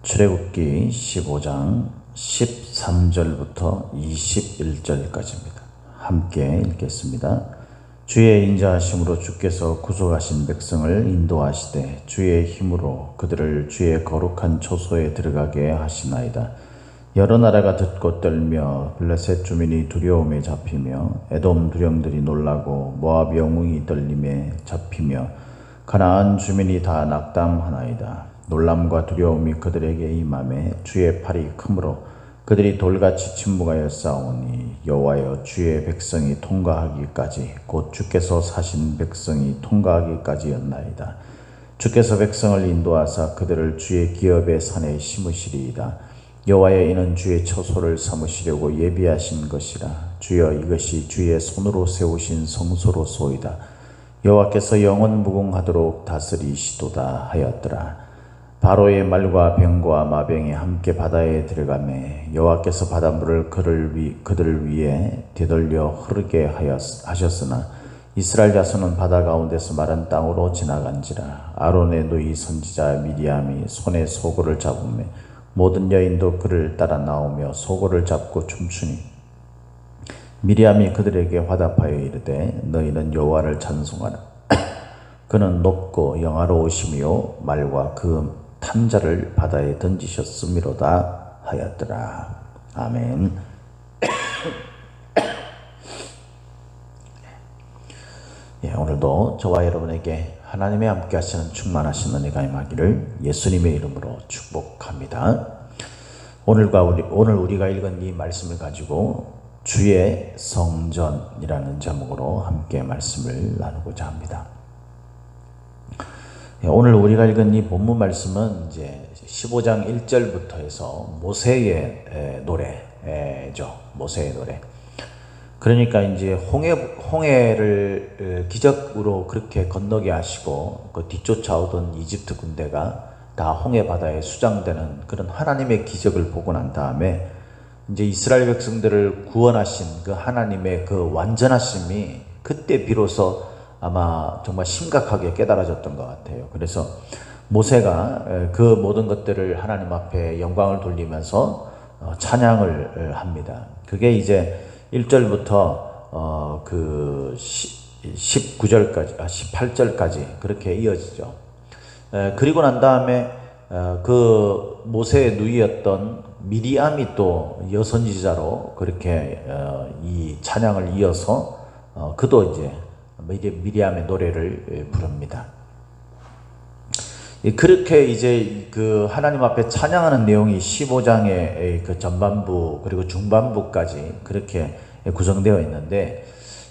출애굽기 15장 13절부터 21절까지입니다. 함께 읽겠습니다. 주의 인자하심으로 주께서 구속하신 백성을 인도하시되 주의 힘으로 그들을 주의 거룩한 초소에 들어가게 하시나이다. 여러 나라가 듣고 떨며 블레셋 주민이 두려움에 잡히며 에돔 두령들이 놀라고 모압 영웅이 떨림에 잡히며 가나안 주민이 다 낙담하나이다. 놀람과 두려움이 그들에게 임하매 주의 팔이 크므로 그들이 돌같이 침묵하여 싸우니 여호와여 주의 백성이 통과하기까지 곧 주께서 사신 백성이 통과하기까지였나이다. 주께서 백성을 인도하사 그들을 주의 기업의 산에 심으시리이다. 여호와여 이는 주의 처소를 삼으시려고 예비하신 것이라. 주여 이것이 주의 손으로 세우신 성소로소이다. 여호와께서 영원 무궁하도록 다스리시도다 하였더라. 바로의 말과 병과 마병이 함께 바다에 들어가매 여호와께서 바닷물을 그들 위에 되돌려 흐르게 하셨으나 이스라엘 자손은 바다 가운데서 마른 땅으로 지나간지라. 아론의 누이 선지자 미리암이 손에 소고를 잡으며 모든 여인도 그를 따라 나오며 소고를 잡고 춤추니 미리암이 그들에게 화답하여 이르되 너희는 여호와를 찬송하라. 그는 높고 영화로우시며 말과 그 탐자를 바다에 던지셨음이로다 하였더라. 아멘. 예, 오늘도 저와 여러분에게 하나님의 함께 하시는 충만하신 은혜가 임하기를 예수님의 이름으로 축복합니다. 오늘 우리가 읽은 이 말씀을 가지고 주의 성전이라는 제목으로 함께 말씀을 나누고자 합니다. 오늘 우리가 읽은 이 본문 말씀은 이제 15장 1절부터 해서 모세의 노래죠. 모세의 노래. 그러니까 이제 홍해를 기적으로 그렇게 건너게 하시고 그 뒤쫓아오던 이집트 군대가 다 홍해 바다에 수장되는 그런 하나님의 기적을 보고 난 다음에 이제 이스라엘 백성들을 구원하신 그 하나님의 그 완전하심이 그때 비로소 아마 정말 심각하게 깨달아졌던 것 같아요. 그래서 모세가 그 모든 것들을 하나님 앞에 영광을 돌리면서 찬양을 합니다. 그게 이제 1절부터 그 18절까지 그렇게 이어지죠. 그리고 난 다음에 그 모세의 누이였던 미리암이 또 여선지자로 그렇게 이 찬양을 이어서 그도 이제 미리암의 노래를 부릅니다. 그렇게 이제 그 하나님 앞에 찬양하는 내용이 15장의 그 전반부 그리고 중반부까지 그렇게 구성되어 있는데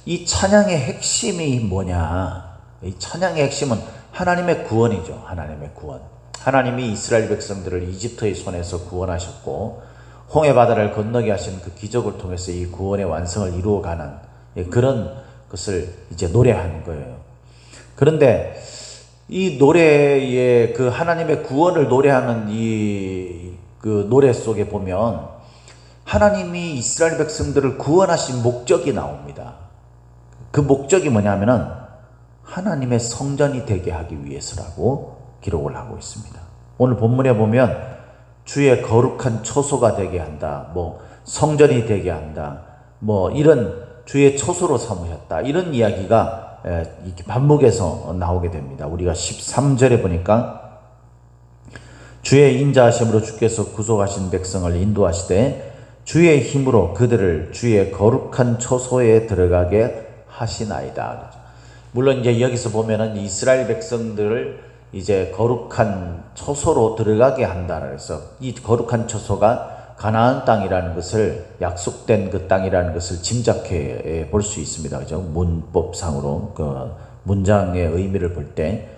이 찬양의 핵심이 뭐냐? 이 찬양의 핵심은 하나님의 구원이죠. 하나님의 구원. 하나님이 이스라엘 백성들을 이집트의 손에서 구원하셨고 홍해 바다를 건너게 하신 그 기적을 통해서 이 구원의 완성을 이루어가는 그런 것을 이제 노래하는 거예요. 그런데 이 노래의 그 하나님의 구원을 노래하는 이 그 노래 속에 보면 하나님이 이스라엘 백성들을 구원하신 목적이 나옵니다. 그 목적이 뭐냐면은 하나님의 성전이 되게 하기 위해서라고 기록을 하고 있습니다. 오늘 본문에 보면 주의 거룩한 초소가 되게 한다, 뭐 성전이 되게 한다, 뭐 이런 주의 초소로 삼으셨다, 이런 이야기가 이렇게 반복해서 나오게 됩니다. 우리가 13절에 보니까 주의 인자하심으로 주께서 구속하신 백성을 인도하시되 주의 힘으로 그들을 주의 거룩한 초소에 들어가게 하시나이다. 물론 이제 여기서 보면은 이스라엘 백성들을 이제 거룩한 초소로 들어가게 한다. 그래서 이 거룩한 초소가 가나안 땅이라는 것을, 약속된 그 땅이라는 것을 짐작해 볼 수 있습니다. 그죠? 문법상으로 그 문장의 의미를 볼 때.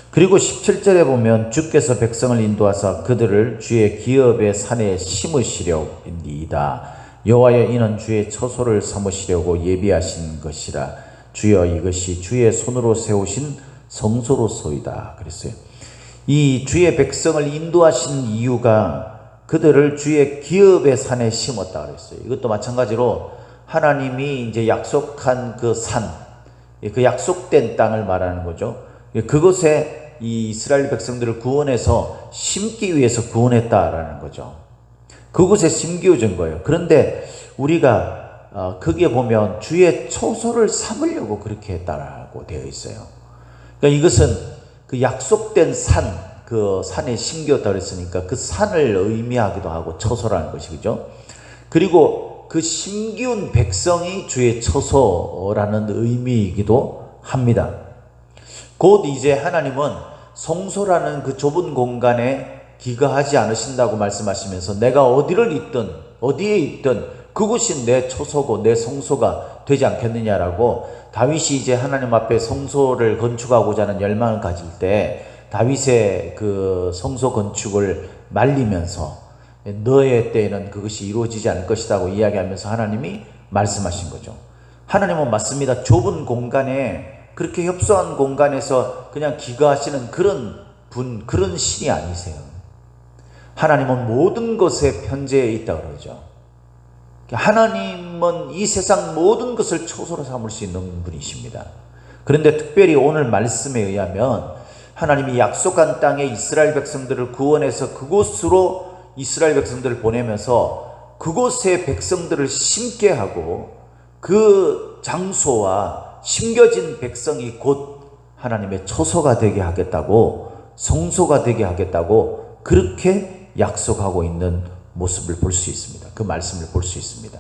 그리고 17절에 보면 주께서 백성을 인도하사 그들을 주의 기업의 산에 심으시려니이다. 여호와여 이는 주의 처소를 삼으시려고 예비하신 것이라. 주여 이것이 주의 손으로 세우신 성소로소이다. 그랬어요. 이 주의 백성을 인도하신 이유가 그들을 주의 기업의 산에 심었다 그랬어요. 이것도 마찬가지로 하나님이 이제 약속한 그 산, 그 약속된 땅을 말하는 거죠. 그곳에 이 이스라엘 백성들을 구원해서 심기 위해서 구원했다라는 거죠. 그곳에 심기어진 거예요. 그런데 우리가 거기에 보면 주의 초소를 삼으려고 그렇게 했다라고 되어 있어요. 그러니까 이것은 그 약속된 산, 그 산에 심기었다 그랬으니까 그 산을 의미하기도 하고 초소라는 것이, 그죠? 그리고 그 심기운 백성이 주의 초소라는 의미이기도 합니다. 곧 이제 하나님은 성소라는 그 좁은 공간에 기거하지 않으신다고 말씀하시면서 내가 어디를 있든 어디에 있든 그곳이 내 초소고 내 성소가 되지 않겠느냐라고, 다윗이 이제 하나님 앞에 성소를 건축하고자 하는 열망을 가질 때 다윗의 그 성소 건축을 말리면서 너의 때에는 그것이 이루어지지 않을 것이라고 이야기하면서 하나님이 말씀하신 거죠. 하나님은 맞습니다. 좁은 공간에, 그렇게 협소한 공간에서 그냥 기거하시는 그런 신이 아니세요. 하나님은 모든 것에 편재해 있다 그러죠. 하나님은 이 세상 모든 것을 초소로 삼을 수 있는 분이십니다. 그런데 특별히 오늘 말씀에 의하면 하나님이 약속한 땅에 이스라엘 백성들을 구원해서 그곳으로 이스라엘 백성들을 보내면서 그곳에 백성들을 심게 하고 그 장소와 심겨진 백성이 곧 하나님의 초소가 되게 하겠다고, 성소가 되게 하겠다고 그렇게 약속하고 있는 모습을 볼 수 있습니다. 그 말씀을 볼 수 있습니다.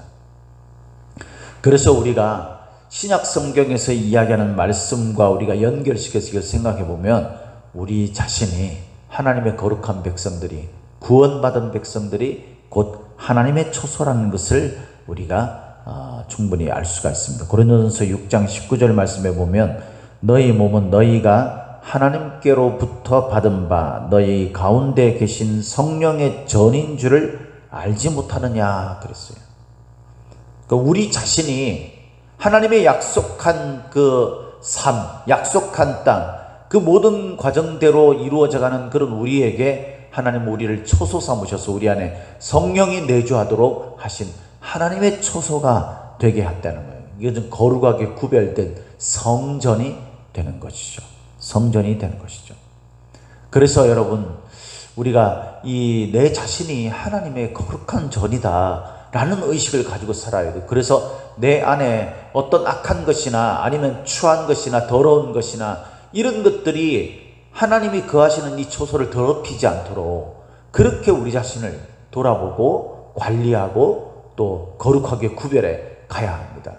그래서 우리가 신약 성경에서 이야기하는 말씀과 우리가 연결시켜서 이걸 생각해 보면 우리 자신이 하나님의 거룩한 백성들이, 구원받은 백성들이 곧 하나님의 초소라는 것을 우리가 충분히 알 수가 있습니다. 고린도전서 6장 19절 말씀에 보면 너희 몸은 너희가 하나님께로부터 받은 바 너희 가운데 계신 성령의 전인 줄을 알지 못하느냐 그랬어요. 그러니까 우리 자신이 하나님의 약속한 그 삶, 약속한 땅, 그 모든 과정대로 이루어져가는 그런 우리에게 하나님 우리를 초소 삼으셔서 우리 안에 성령이 내주하도록 하신 하나님의 초소가 되게 했다는 거예요. 이것은 거룩하게 구별된 성전이 되는 것이죠. 성전이 되는 것이죠. 그래서 여러분, 우리가 이 내 자신이 하나님의 거룩한 전이다 라는 의식을 가지고 살아야 돼요. 그래서 내 안에 어떤 악한 것이나 아니면 추한 것이나 더러운 것이나 이런 것들이 하나님이 거하시는 이 초소를 더럽히지 않도록 그렇게 우리 자신을 돌아보고 관리하고 또 거룩하게 구별해 가야 합니다.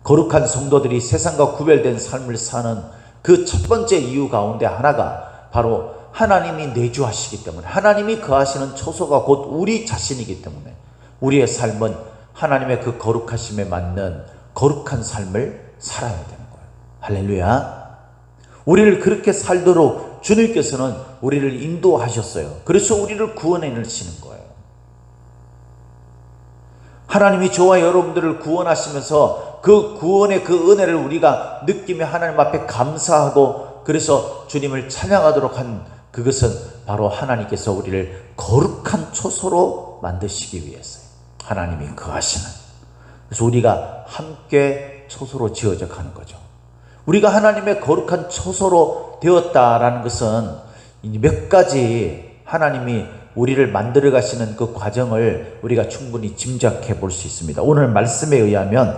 거룩한 성도들이 세상과 구별된 삶을 사는 그 첫 번째 이유 가운데 하나가 바로 하나님이 내주하시기 때문에, 하나님이 거하시는 초소가 곧 우리 자신이기 때문에 우리의 삶은 하나님의 그 거룩하심에 맞는 거룩한 삶을 살아야 되는 거예요. 할렐루야. 우리를 그렇게 살도록 주님께서는 우리를 인도하셨어요. 그래서 우리를 구원해 내시는 거예요. 하나님이 저와 여러분들을 구원하시면서 그 구원의 그 은혜를 우리가 느끼며 하나님 앞에 감사하고 그래서 주님을 찬양하도록 한 그것은 바로 하나님께서 우리를 거룩한 초소로 만드시기 위해서요. 하나님이 거하시는. 그래서 우리가 함께 초소로 지어져 가는 거죠. 우리가 하나님의 거룩한 초소로 되었다라는 것은 몇 가지 하나님이 우리를 만들어 가시는 그 과정을 우리가 충분히 짐작해 볼 수 있습니다. 오늘 말씀에 의하면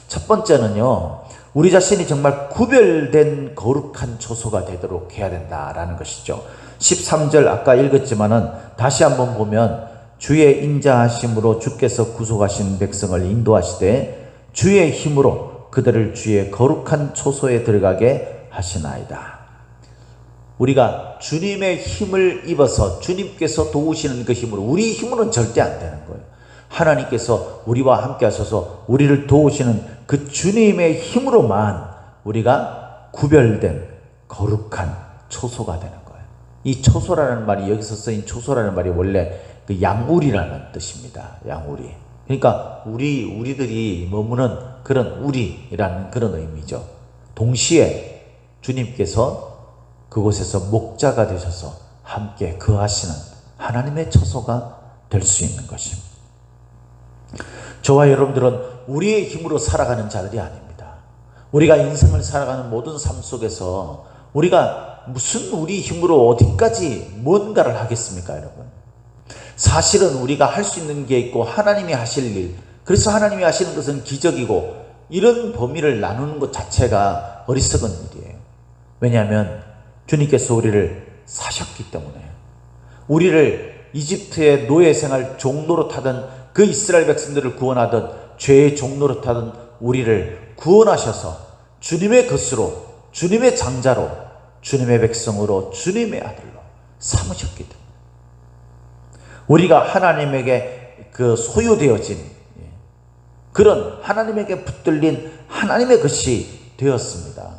첫 번째는요, 우리 자신이 정말 구별된 거룩한 초소가 되도록 해야 된다라는 것이죠. 13절 아까 읽었지만은 다시 한번 보면 주의 인자하심으로 주께서 구속하신 백성을 인도하시되 주의 힘으로 그들을 주의 거룩한 초소에 들어가게 하시나이다. 우리가 주님의 힘을 입어서 주님께서 도우시는 그 힘으로, 우리 힘으로는 절대 안 되는 거예요. 하나님께서 우리와 함께 하셔서 우리를 도우시는 그 주님의 힘으로만 우리가 구별된 거룩한 초소가 되는 거예요. 이 초소라는 말이, 여기서 쓰인 초소라는 말이 원래 그 양우리라는 뜻입니다. 양우리. 그러니까 우리들이 머무는 그런 우리라는 그런 의미죠. 동시에 주님께서 그곳에서 목자가 되셔서 함께 거하시는 하나님의 초소가 될 수 있는 것입니다. 저와 여러분들은 우리의 힘으로 살아가는 자들이 아닙니다. 우리가 인생을 살아가는 모든 삶 속에서 우리가 무슨 우리 힘으로 어디까지 뭔가를 하겠습니까, 여러분? 사실은 우리가 할 수 있는 게 있고 하나님이 하실 일, 그래서 하나님이 하시는 것은 기적이고, 이런 범위를 나누는 것 자체가 어리석은 일이에요. 왜냐하면 주님께서 우리를 사셨기 때문에, 우리를 이집트의 노예 생활 종로로 타던 그 이스라엘 백성들을 구원하던 죄의 종로로 타던 우리를 구원하셔서 주님의 것으로, 주님의 장자로, 주님의 백성으로, 주님의 아들로 삼으셨기 때문에 우리가 하나님에게 그 소유되어진 그런 하나님에게 붙들린 하나님의 것이 되었습니다.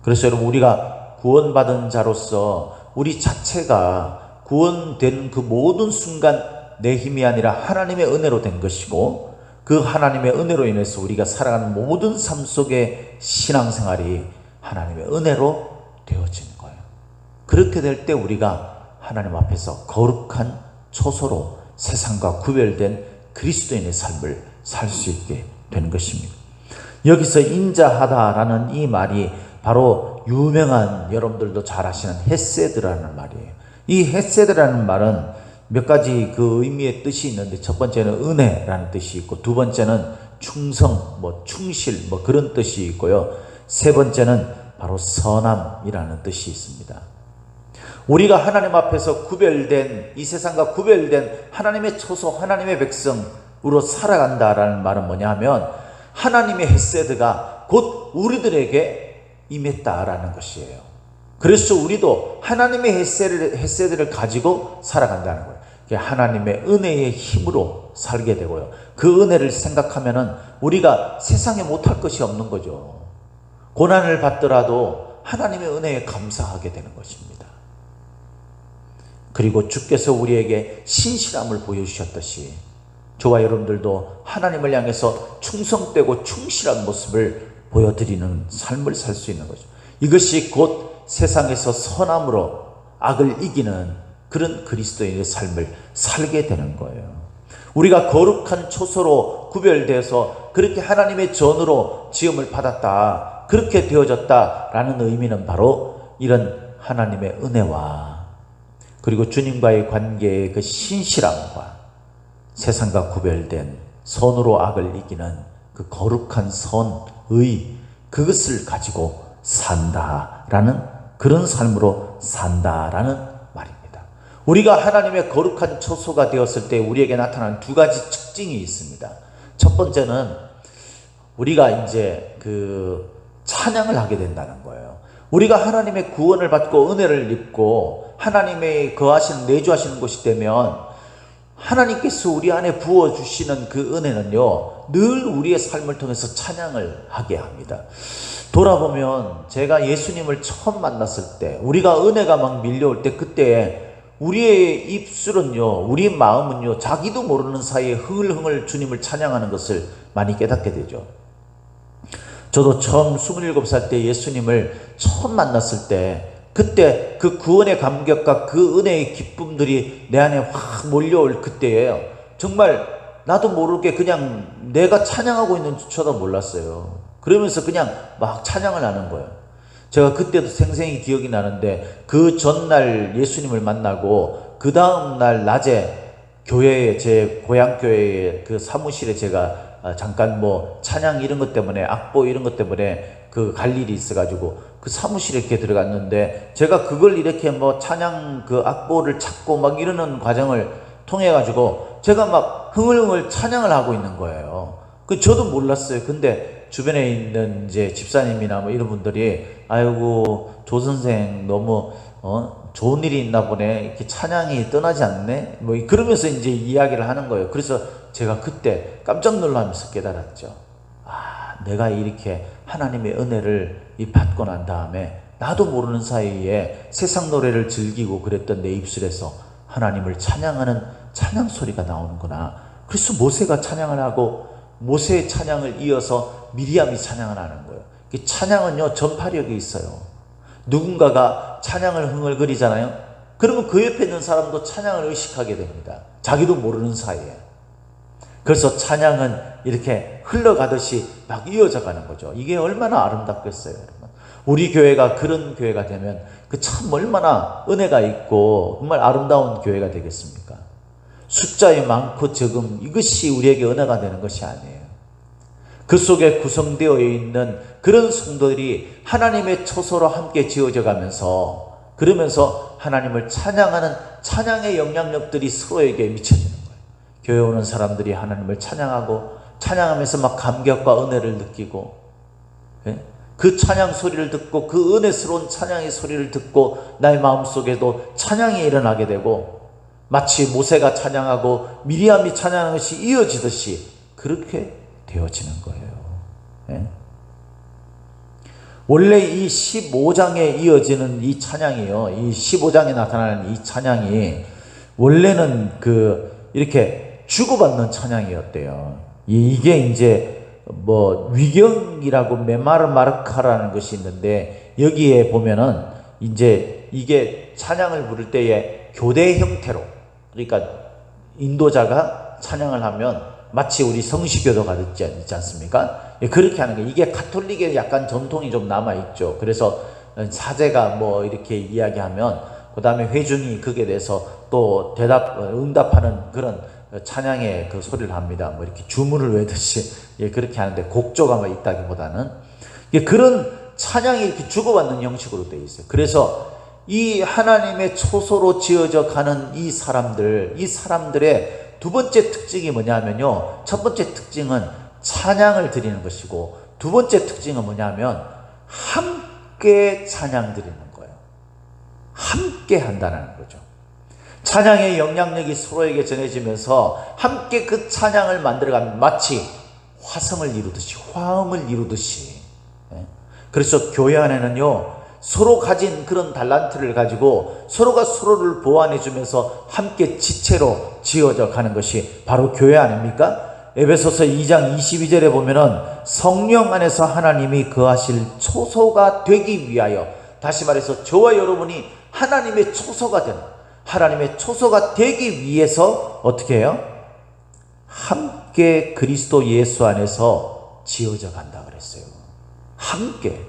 그래서 여러분, 우리가 구원받은 자로서 우리 자체가 구원된 그 모든 순간 내 힘이 아니라 하나님의 은혜로 된 것이고, 그 하나님의 은혜로 인해서 우리가 살아가는 모든 삶 속의 신앙생활이 하나님의 은혜로 되어지는 거예요. 그렇게 될 때 우리가 하나님 앞에서 거룩한 초소로 세상과 구별된 그리스도인의 삶을 살 수 있게 되는 것입니다. 여기서 인자하다라는 이 말이 바로 유명한, 여러분들도 잘 아시는 헤세드라는 말이에요. 이 헤세드라는 말은 몇 가지 그 의미의 뜻이 있는데, 첫 번째는 은혜라는 뜻이 있고, 두 번째는 충성, 충실, 그런 뜻이 있고요. 세 번째는 바로 선함이라는 뜻이 있습니다. 우리가 하나님 앞에서 구별된, 이 세상과 구별된 하나님의 초소, 하나님의 백성으로 살아간다라는 말은 뭐냐 하면, 하나님의 헤세드가 곧 우리들에게 임했다라는 것이에요. 그래서 우리도 하나님의 헤세드를 가지고 살아간다는 거예요. 하나님의 은혜의 힘으로 살게 되고요. 그 은혜를 생각하면은 우리가 세상에 못할 것이 없는 거죠. 고난을 받더라도 하나님의 은혜에 감사하게 되는 것입니다. 그리고 주께서 우리에게 신실함을 보여주셨듯이 저와 여러분들도 하나님을 향해서 충성되고 충실한 모습을 보여드리는 삶을 살 수 있는 거죠. 이것이 곧 세상에서 선함으로 악을 이기는 그런 그리스도인의 삶을 살게 되는 거예요. 우리가 거룩한 초소로 구별되어서 그렇게 하나님의 전으로 지음을 받았다, 그렇게 되어졌다라는 의미는 바로 이런 하나님의 은혜와, 그리고 주님과의 관계의 그 신실함과 세상과 구별된 선으로 악을 이기는 그 거룩한 선의, 그것을 가지고 산다라는, 그런 삶으로 산다라는 말입니다. 우리가 하나님의 거룩한 초소가 되었을 때 우리에게 나타나는 두 가지 특징이 있습니다. 첫 번째는 우리가 이제 그 찬양을 하게 된다는 거예요. 우리가 하나님의 구원을 받고 은혜를 입고 하나님의 거하시는, 내주하시는 곳이 되면 하나님께서 우리 안에 부어주시는 그 은혜는요, 늘 우리의 삶을 통해서 찬양을 하게 합니다. 돌아보면 제가 예수님을 처음 만났을 때, 우리가 은혜가 막 밀려올 때, 그때 우리의 입술은요, 우리의 마음은요, 자기도 모르는 사이에 흥얼흥얼 주님을 찬양하는 것을 많이 깨닫게 되죠. 저도 처음 27살 때 예수님을 처음 만났을 때, 그때 그 구원의 감격과 그 은혜의 기쁨들이 내 안에 확 몰려올 그때예요. 정말 나도 모르게 그냥 내가 찬양하고 있는 줄도 몰랐어요. 그러면서 그냥 막 찬양을 하는 거예요. 제가 그때도 생생히 기억이 나는데, 그 전날 예수님을 만나고 그 다음날 낮에 교회에, 제 고향교회의 그 사무실에 제가 잠깐 찬양 이런 것 때문에, 악보 이런 것 때문에 그 갈 일이 있어가지고 그 사무실에 이렇게 들어갔는데, 제가 그걸 이렇게 찬양 그 악보를 찾고 막 이러는 과정을 통해가지고 제가 막 흥얼흥얼 찬양을 하고 있는 거예요. 그 저도 몰랐어요. 근데 주변에 있는 이제 집사님이나 이런 분들이, 아이고 조 선생 너무 좋은 일이 있나 보네, 이렇게 찬양이 떠나지 않네, 그러면서 이제 이야기를 하는 거예요. 그래서 제가 그때 깜짝 놀라면서 깨달았죠. 내가 이렇게 하나님의 은혜를 받고 난 다음에 나도 모르는 사이에 세상 노래를 즐기고 그랬던 내 입술에서 하나님을 찬양하는 찬양 소리가 나오는구나. 그래서 모세가 찬양을 하고, 모세의 찬양을 이어서 미리암이 찬양을 하는 거예요. 찬양은요, 전파력이 있어요. 누군가가 찬양을 흥얼거리잖아요. 그러면 그 옆에 있는 사람도 찬양을 의식하게 됩니다. 자기도 모르는 사이에. 그래서 찬양은 이렇게 흘러가듯이 막 이어져 가는 거죠. 이게 얼마나 아름답겠어요, 여러분. 우리 교회가 그런 교회가 되면 그 참 얼마나 은혜가 있고 정말 아름다운 교회가 되겠습니까? 숫자의 많고 적음, 이것이 우리에게 은혜가 되는 것이 아니에요. 그 속에 구성되어 있는 그런 성도들이 하나님의 처소로 함께 지어져 가면서, 그러면서 하나님을 찬양하는 찬양의 영향력들이 서로에게 미쳐지는 거예요. 교회 오는 사람들이 하나님을 찬양하고 찬양하면서 막 감격과 은혜를 느끼고, 그 찬양 소리를 듣고 그 은혜스러운 찬양의 소리를 듣고 나의 마음속에도 찬양이 일어나게 되고, 마치 모세가 찬양하고 미리암이 찬양하는 것이 이어지듯이 그렇게 되어지는 거예요. 원래 이 15장에 이어지는 이 찬양이요, 이 15장에 나타나는 이 찬양이 원래는 이렇게 주고받는 찬양이었대요. 이게 이제 위경이라고 메마르마르카라는 것이 있는데, 여기에 보면은 이제 이게 찬양을 부를 때에 교대 형태로, 그러니까 인도자가 찬양을 하면 마치 우리 성시교도가 있지 않습니까? 그렇게 하는 거예요. 이게 가톨릭에 약간 전통이 좀 남아있죠. 그래서 사제가 이렇게 이야기하면 그 다음에 회중이 그게 대해서 또 응답하는 그런 찬양의 그 소리를 합니다. 이렇게 주문을 외듯이 그렇게 하는데, 곡조가 있다기보다는 그런 찬양이 이렇게 주고받는 형식으로 되어 있어요. 그래서 이 하나님의 초소로 지어져 가는 이 사람들의 두 번째 특징이 뭐냐면요, 첫 번째 특징은 찬양을 드리는 것이고, 두 번째 특징은 뭐냐면 함께 찬양 드리는 거예요. 함께 한다는 거죠. 찬양의 영향력이 서로에게 전해지면서 함께 그 찬양을 만들어가면 마치 화성을 이루듯이, 화음을 이루듯이. 그래서 교회 안에는요, 서로 가진 그런 달란트를 가지고 서로가 서로를 보완해 주면서 함께 지체로 지어져 가는 것이 바로 교회 아닙니까? 에베소서 2장 22절에 보면은 성령 안에서 하나님이 거하실 초소가 되기 위하여, 다시 말해서 저와 여러분이 하나님의 초소가 되는, 하나님의 초소가 되기 위해서 어떻게 해요? 함께 그리스도 예수 안에서 지어져 간다 그랬어요. 함께.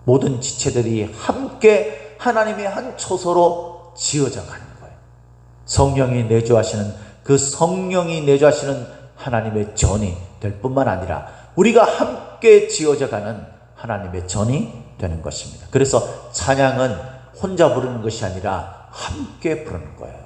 모든 지체들이 함께 하나님의 한 초소로 지어져 가는 거예요. 성령이 내주하시는, 그 성령이 내주하시는 하나님의 전이 될 뿐만 아니라 우리가 함께 지어져 가는 하나님의 전이 되는 것입니다. 그래서 찬양은 혼자 부르는 것이 아니라 함께 부르는 거예요.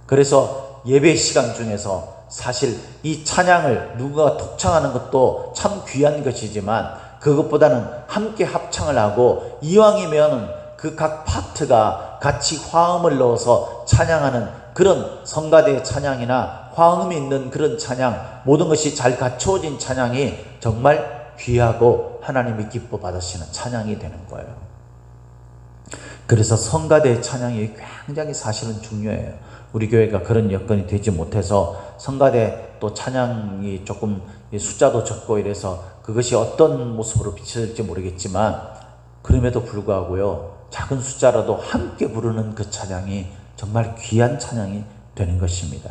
그래서 예배 시간 중에서 사실 이 찬양을 누가 독창하는 것도 참 귀한 것이지만, 그것보다는 함께 합창을 하고 이왕이면 그 각 파트가 같이 화음을 넣어서 찬양하는 그런 성가대 찬양이나 화음이 있는 그런 찬양, 모든 것이 잘 갖춰진 찬양이 정말 귀하고 하나님이 기뻐 받으시는 찬양이 되는 거예요. 그래서 성가대 찬양이 굉장히 사실은 중요해요. 우리 교회가 그런 여건이 되지 못해서 성가대 또 찬양이 조금 숫자도 적고 이래서 그것이 어떤 모습으로 비춰질지 모르겠지만, 그럼에도 불구하고요, 작은 숫자라도 함께 부르는 그 찬양이 정말 귀한 찬양이 되는 것입니다.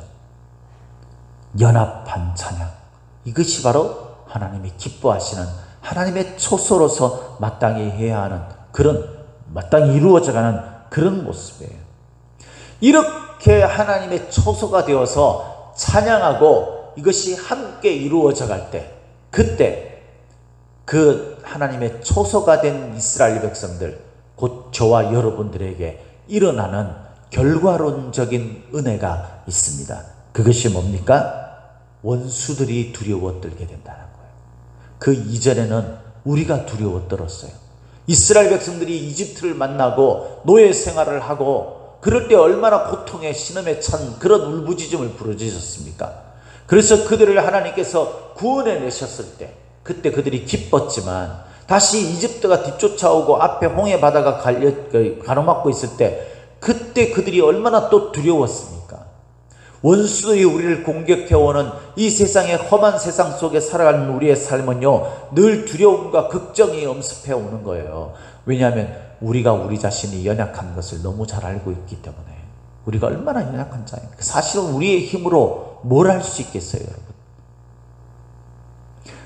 연합한 찬양, 이것이 바로 하나님이 기뻐하시는, 하나님의 초소로서 마땅히 해야 하는 그런, 마땅히 이루어져가는 그런 모습이에요. 이렇게 하나님의 초소가 되어서 찬양하고 이것이 함께 이루어져 갈 때, 그때 그 하나님의 초소가 된 이스라엘 백성들, 곧 저와 여러분들에게 일어나는 결과론적인 은혜가 있습니다. 그것이 뭡니까? 원수들이 두려워 떨게 된다는 거예요. 그 이전에는 우리가 두려워 떨었어요. 이스라엘 백성들이 이집트를 만나고 노예 생활을 하고 그럴 때 얼마나 고통에 신음에 찬 그런 울부짖음을 부르짖었습니까? 그래서 그들을 하나님께서 구원해 내셨을 때, 그때 그들이 기뻤지만 다시 이집트가 뒤쫓아오고 앞에 홍해 바다가 가로막고 있을 때, 그때 그들이 얼마나 또 두려웠습니까? 원수들이 우리를 공격해오는 이 세상의 험한 세상 속에 살아가는 우리의 삶은요, 늘 두려움과 걱정이 엄습해 오는 거예요. 왜냐하면 우리가 우리 자신이 연약한 것을 너무 잘 알고 있기 때문에. 우리가 얼마나 연약한 자입니까? 사실은 우리의 힘으로 뭘 할 수 있겠어요, 여러분?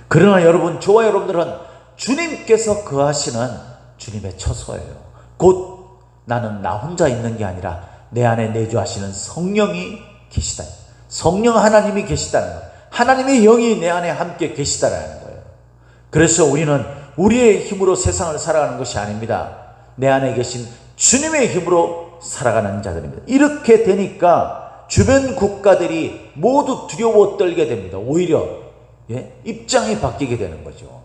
그러나 여러분, 저와 여러분들은 주님께서 거하시는 주님의 처소예요. 곧 나는 나 혼자 있는 게 아니라 내 안에 내주하시는 성령이 계시다. 성령 하나님이 계시다는 거예요. 하나님의 영이 내 안에 함께 계시다라는 거예요. 그래서 우리는 우리의 힘으로 세상을 살아가는 것이 아닙니다. 내 안에 계신 주님의 힘으로 살아가는 자들입니다. 이렇게 되니까 주변 국가들이 모두 두려워 떨게 됩니다. 오히려 입장이 바뀌게 되는 거죠.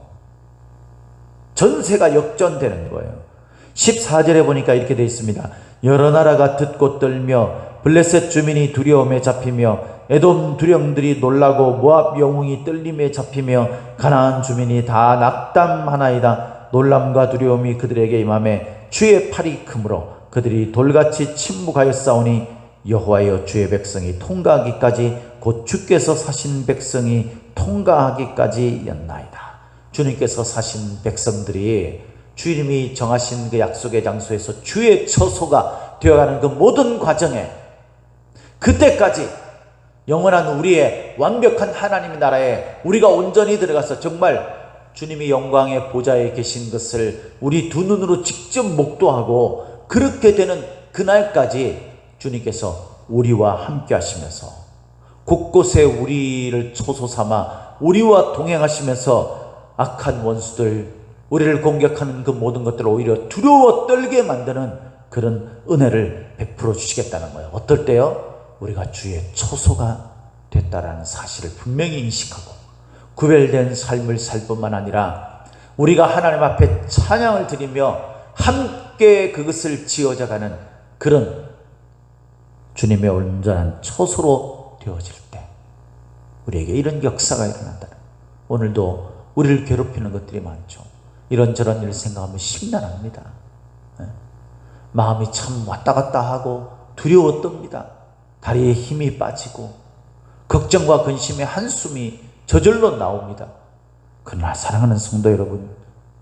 전세가 역전되는 거예요. 14절에 보니까 이렇게 되어 있습니다. 여러 나라가 듣고 떨며 블레셋 주민이 두려움에 잡히며 에돔 두령들이 놀라고 모압 영웅이 떨림에 잡히며 가나안 주민이 다 낙담하나이다. 놀람과 두려움이 그들에게 임하매 주의 팔이 크므로 그들이 돌같이 침묵하였사오니 여호와여 주의 백성이 통과하기까지 곧 주께서 사신 백성이 통과하기까지였나이다. 주님께서 사신 백성들이 주님이 정하신 그 약속의 장소에서 주의 처소가 되어가는 그 모든 과정에 그때까지 영원한 우리의 완벽한 하나님의 나라에 우리가 온전히 들어가서 정말 주님이 영광의 보좌에 계신 것을 우리 두 눈으로 직접 목도하고 그렇게 되는 그날까지 주님께서 우리와 함께 하시면서 곳곳에 우리를 초소 삼아 우리와 동행하시면서 악한 원수들, 우리를 공격하는 그 모든 것들을 오히려 두려워 떨게 만드는 그런 은혜를 베풀어 주시겠다는 거예요. 어떨 때요? 우리가 주의 초소가 됐다라는 사실을 분명히 인식하고 구별된 삶을 살 뿐만 아니라 우리가 하나님 앞에 찬양을 드리며 함께 그것을 지어져가는 그런 주님의 온전한 초소로 되어질 때 우리에게 이런 역사가 일어난다. 오늘도 우리를 괴롭히는 것들이 많죠. 이런저런 일을 생각하면 심란합니다. 마음이 참 왔다 갔다 하고 두려워 떱니다. 다리에 힘이 빠지고 걱정과 근심의 한숨이 저절로 나옵니다. 그러나 사랑하는 성도 여러분,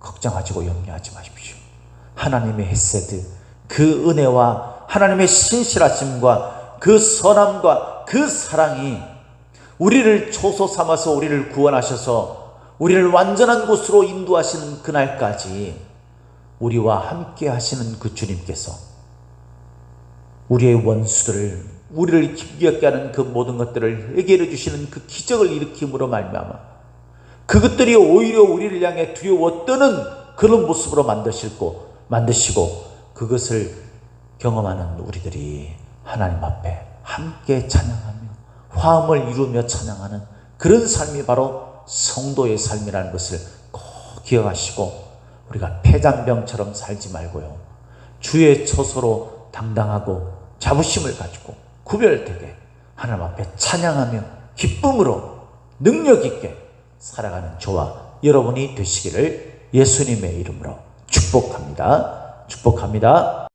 걱정하시고 염려하지 마십시오. 하나님의 헤세드, 그 은혜와 하나님의 신실하심과 그 선함과 그 사랑이 우리를 초소 삼아서 우리를 구원하셔서 우리를 완전한 곳으로 인도하시는 그날까지 우리와 함께 하시는 그 주님께서 우리의 원수들을, 우리를 힘겹게 하는 그 모든 것들을 해결해 주시는 그 기적을 일으킴으로 말미암아 그것들이 오히려 우리를 향해 두려워 떠는 그런 모습으로 만드시고 그것을 경험하는 우리들이 하나님 앞에 함께 찬양하며 화음을 이루며 찬양하는 그런 삶이 바로 성도의 삶이라는 것을 꼭 기억하시고 우리가 폐잔병처럼 살지 말고요, 주의 처소로 당당하고 자부심을 가지고 구별되게 하나님 앞에 찬양하며 기쁨으로 능력 있게 살아가는 저와 여러분이 되시기를 예수님의 이름으로 축복합니다. 축복합니다.